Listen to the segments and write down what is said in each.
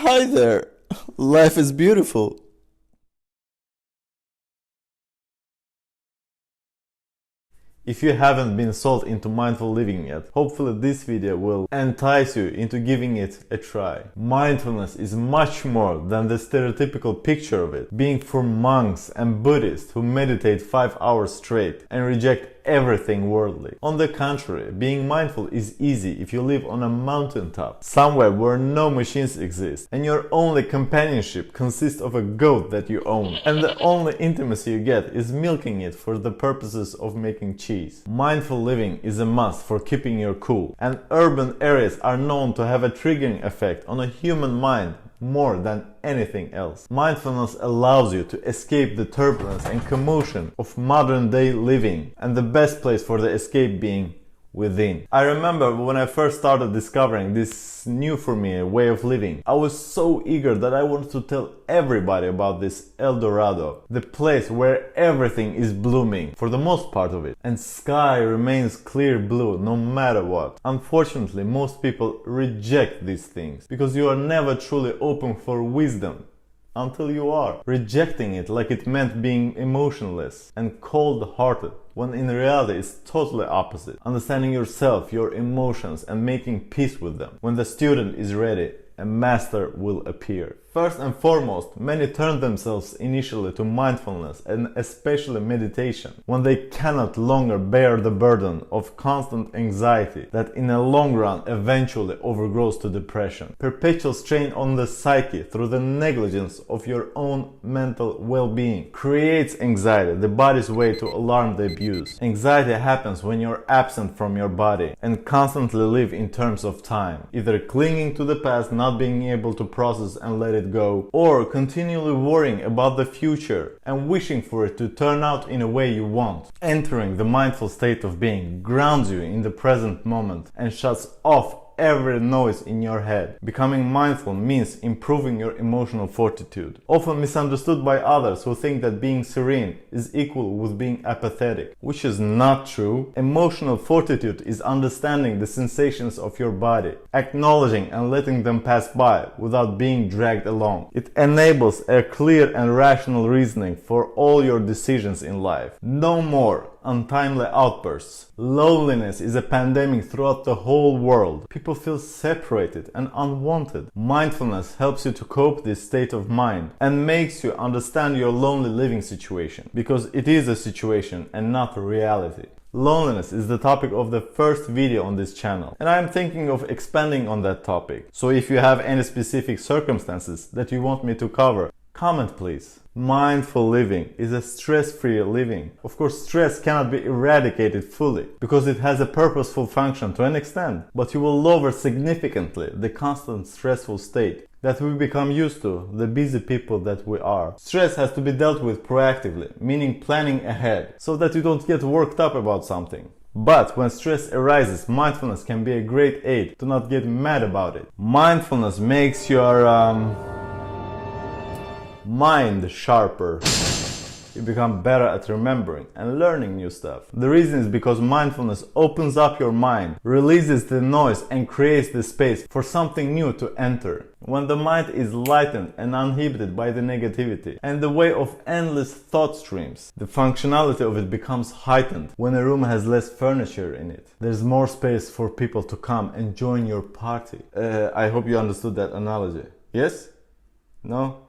Hi there. Life is beautiful. If you haven't been sold into mindful living yet, hopefully this video will entice you into giving it a try. Mindfulness is much more than the stereotypical picture of it, being for monks and Buddhists who meditate 5 hours straight and reject everything worldly. On the contrary, being mindful is easy if you live on a mountaintop, somewhere where no machines exist, and your only companionship consists of a goat that you own, and the only intimacy you get is milking it for the purposes of making cheese. Mindful living is a must for keeping your cool, and urban areas are known to have a triggering effect on a human mind more than anything else. Mindfulness allows you to escape the turbulence and commotion of modern day living, and the best place for the escape being within. I remember when I first started discovering this new for me way of living, I was so eager that I wanted to tell everybody about this El Dorado, the place where everything is blooming for the most part of it, and sky remains clear blue no matter what. Unfortunately, most people reject these things because you are never truly open for wisdom until you are, rejecting it like it meant being emotionless and cold-hearted, when in reality it's totally opposite. Understanding yourself, your emotions, and making peace with them. When the student is ready, a master will appear. First and foremost, many turn themselves initially to mindfulness and especially meditation when they cannot longer bear the burden of constant anxiety that in the long run eventually overgrows to depression. Perpetual strain on the psyche through the negligence of your own mental well-being creates anxiety, the body's way to alarm the abuse. Anxiety happens when you're absent from your body and constantly live in terms of time, either clinging to the past, not being able to process and let it go, or continually worrying about the future and wishing for it to turn out in a way you want. Entering the mindful state of being grounds you in the present moment and shuts off every noise in your head. Becoming mindful means improving your emotional fortitude, often misunderstood by others who think that being serene is equal with being apathetic, which is not true. Emotional fortitude is understanding the sensations of your body, acknowledging and letting them pass by without being dragged along. It enables a clear and rational reasoning for all your decisions in life. No more untimely outbursts. Loneliness is a pandemic throughout the whole world. People feel separated and unwanted. Mindfulness helps you to cope this state of mind and makes you understand your lonely living situation, because it is a situation and not a reality. Loneliness is the topic of the first video on this channel, and I am thinking of expanding on that topic. So if you have any specific circumstances that you want me to cover, comment please. Mindful living is a stress-free living. Of course, stress cannot be eradicated fully because it has a purposeful function to an extent, but you will lower significantly the constant stressful state that we become used to, the busy people that we are. Stress has to be dealt with proactively, meaning planning ahead, so that you don't get worked up about something. But when stress arises, mindfulness can be a great aid to not get mad about it. Mindfulness makes your mind sharper. You become better at remembering and learning new stuff. The reason is because mindfulness opens up your mind, releases the noise and creates the space for something new to enter. When the mind is lightened and uninhibited by the negativity and the way of endless thought streams, the functionality of it becomes heightened. When a room has less furniture in it, there's more space for people to come and join your party. I hope you understood that analogy. Yes? No?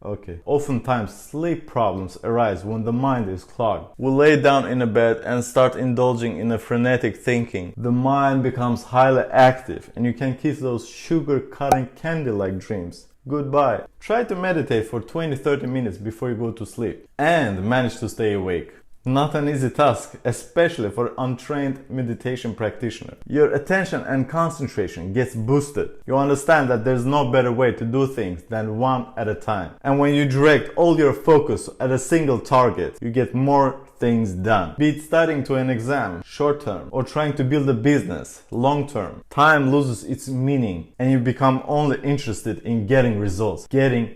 Okay. Oftentimes, sleep problems arise when the mind is clogged. We lay down in a bed and start indulging in a frenetic thinking. The mind becomes highly active and you can kiss those sugar-cutting candy-like dreams goodbye. Try to meditate for 20-30 minutes before you go to sleep and manage to stay awake. Not an easy task, especially for untrained meditation practitioner. Your attention and concentration gets boosted. You understand that there's no better way to do things than one at a time. And when you direct all your focus at a single target, you get more things done. Be it studying to an exam, short term, or trying to build a business, long term. Time loses its meaning and you become only interested in getting results, getting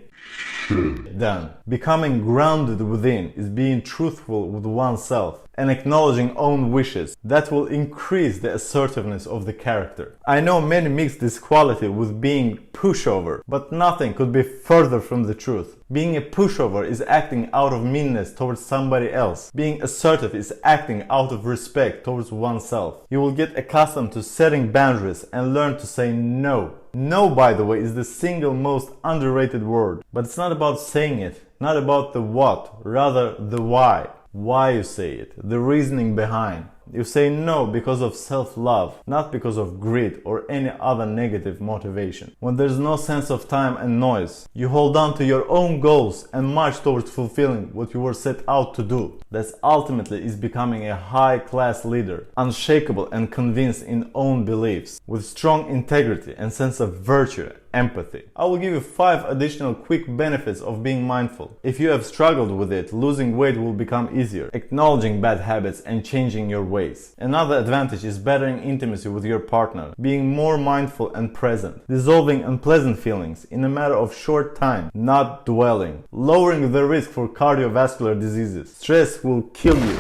done. Becoming grounded within is being truthful with oneself and acknowledging own wishes. That will increase the assertiveness of the character. I know many mix this quality with being pushover, but nothing could be further from the truth. Being a pushover is acting out of meanness towards somebody else. Being assertive is acting out of respect towards oneself. You will get accustomed to setting boundaries and learn to say no. No, by the way, is the single most underrated word. But it's not about saying it, not about the what, rather the why. Why you say it, the reasoning behind. You say no because of self-love, not because of greed or any other negative motivation. When there's no sense of time and noise, you hold on to your own goals and march towards fulfilling what you were set out to do. That ultimately is becoming a high-class leader, unshakable and convinced in own beliefs, with strong integrity and sense of virtue, empathy. I will give you 5 additional quick benefits of being mindful. If you have struggled with it, losing weight will become easier, acknowledging bad habits and changing your ways. Another advantage is bettering intimacy with your partner, being more mindful and present, dissolving unpleasant feelings in a matter of short time, not dwelling, lowering the risk for cardiovascular diseases. Stress will kill you.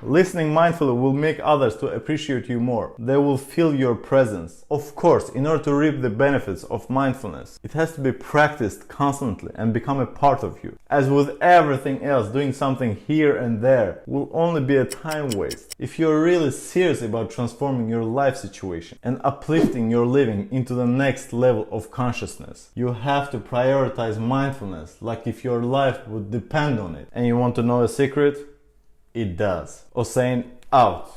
Listening mindfully will make others to appreciate you more. They will feel your presence. Of course, in order to reap the benefits of mindfulness, it has to be practiced constantly and become a part of you. As with everything else, doing something here and there will only be a time waste. If you're really serious about transforming your life situation and uplifting your living into the next level of consciousness, you have to prioritize mindfulness like if your life would depend on it. And you want to know a secret? It does. Hossein out.